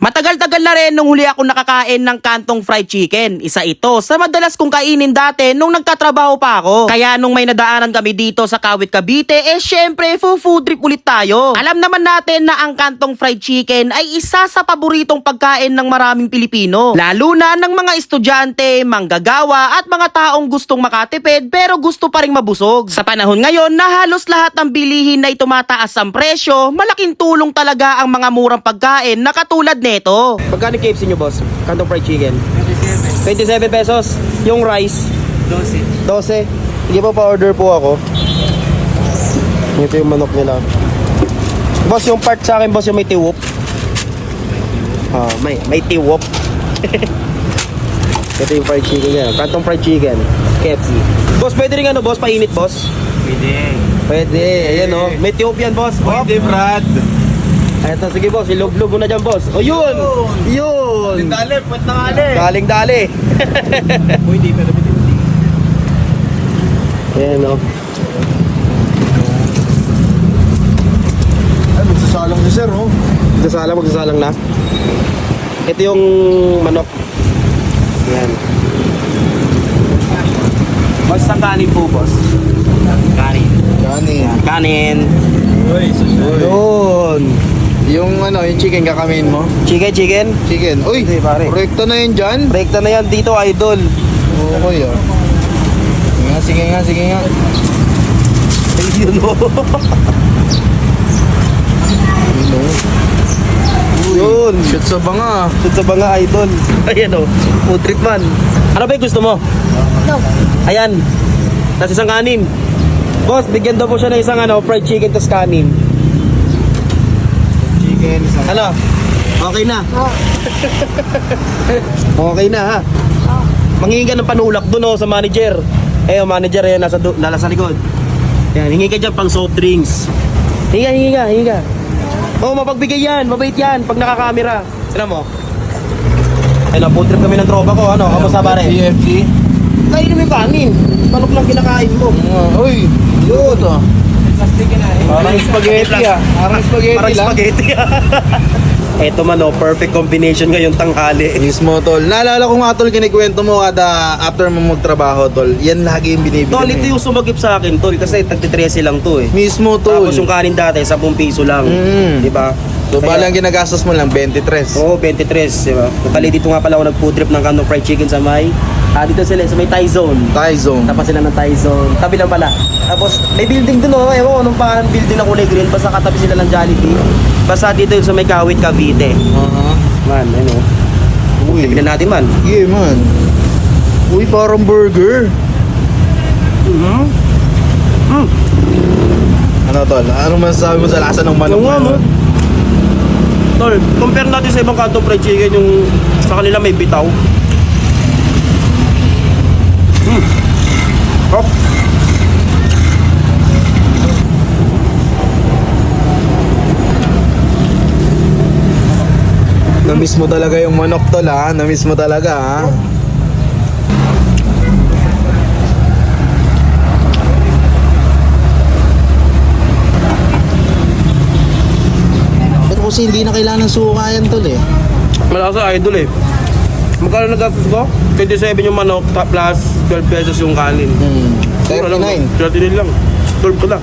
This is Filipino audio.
Matagal-tagal na rin nung huli ako nakakain ng kantong fried chicken. Isa ito sa madalas kong kainin dati nung nagtatrabaho pa ako. Kaya nung may nadaanan kami dito sa Kawit, Cavite, syempre food trip ulit tayo. Alam naman natin na ang kantong fried chicken ay isa sa paboritong pagkain ng maraming Pilipino. Lalo na ng mga estudyante, manggagawa at mga taong gustong makatipid pero gusto pa ring mabusog. Sa panahon ngayon na halos lahat ng bilihin ay tumataas ang presyo, malaking tulong talaga ang mga murang pagkain na katulad neto. Pagkano KFC nyo, boss? Kantong fried chicken? 27 pesos. Yung rice? 12. Sige po, pa-order po ako. Ito yung manok nila. Boss, yung part sa akin, boss, yung may tiwop. May tiwop. Ito yung fried chicken niya. Kantong fried chicken. KFC. Boss, pwede rin ano, boss? Painit, boss? Pwede. Ayan, oh. May tiwop yan, boss. Pwede, Brad. Eto, sige boss, ilog-log mo na dyan, boss. O yun! Yun! Dali, puwet na ngali. Galing dali. Uy, dito na dito. Ayan, o. Ay, magsasalang si sir, oh. Magsasalang na. Ito yung manok. Ayan. Boss, ang kanin po, boss. Kanin. Kanin. Uy, susoy. Yun. Yung ano, yung chicken kakamin mo? Chicken. Uy, Hindi, pare. rekto na yun dyan. Rekta na yan dito, idol. Okay, oh. Sige nga. Ayun, o. Yun. Shoot sa banga. Shoot sa banga, idol. Ayan, o. Food trip man. Ano ba yung gusto mo? No. Ayan. Tapos isang kanin. Boss, bigyan daw po siya ng isang fried chicken tas kanin. Chicken, isang... Ano? Okay na? Oh. Okay na, ha? Manghingi ka ng panulak doon, sa manager. Manager, nasa likod. Yan, hingi ka dyan pang soft drinks. Hingi ka. Mapagbigay yan, mabait yan, pag nakakamera. Sino mo? Ayun, food trip kami ng tropa ko, kamusta pare? CFC. Kainin mo yung kanin. Manok lang kinakain mo. Uy, yun, oh. Parang spaghetti, ah. Parang spaghetti lang. Eto man, perfect combination ngayong tanghali. Mismo, tol. Naalala ko nga, tol, kinikwento mo kada after mo magtrabaho, tol. Yan lagi yung binibili. Tol, ito yung sumagip sa akin, tol, kasi tagti-13 lang to eh. Mismo, tol. Tapos yung kanin dati, 10 piso lang. Di ba? So, balang ginagastos mo lang, 23. Oo, 23, di ba? Kali dito nga pala ako nag-food trip ng kantong fried chicken sa may... dito sila, sa may Thai zone. Thai zone. Tapos sila ng Thai zone. Tabi lang pala. Tapos may building dun, ewan ko anong pangalan ng building na kulay green. Basta katabi sila ng Jollibee. Basta dito sa may Kawit, Cavite. Man, Uy. tignan natin man. Yeah, man. Uy, parang burger. Ano, tol? Ano masasabi mo sa lasa ng manok? Oo nga, no? Tol, compare natin sa ibang kantong fried chicken yung sa kanila may bitaw. Hop. Na-miss mo talaga yung manok, tol, ha? Na-miss mo talaga, ha? Pero kasi hindi na kailangan suka yan, tol, eh. Malakas sa idol eh. Magkano nagastos ko? 27 yung manok plus 12 pesos yung kanin. 39. 39 lang. 12 ko lang.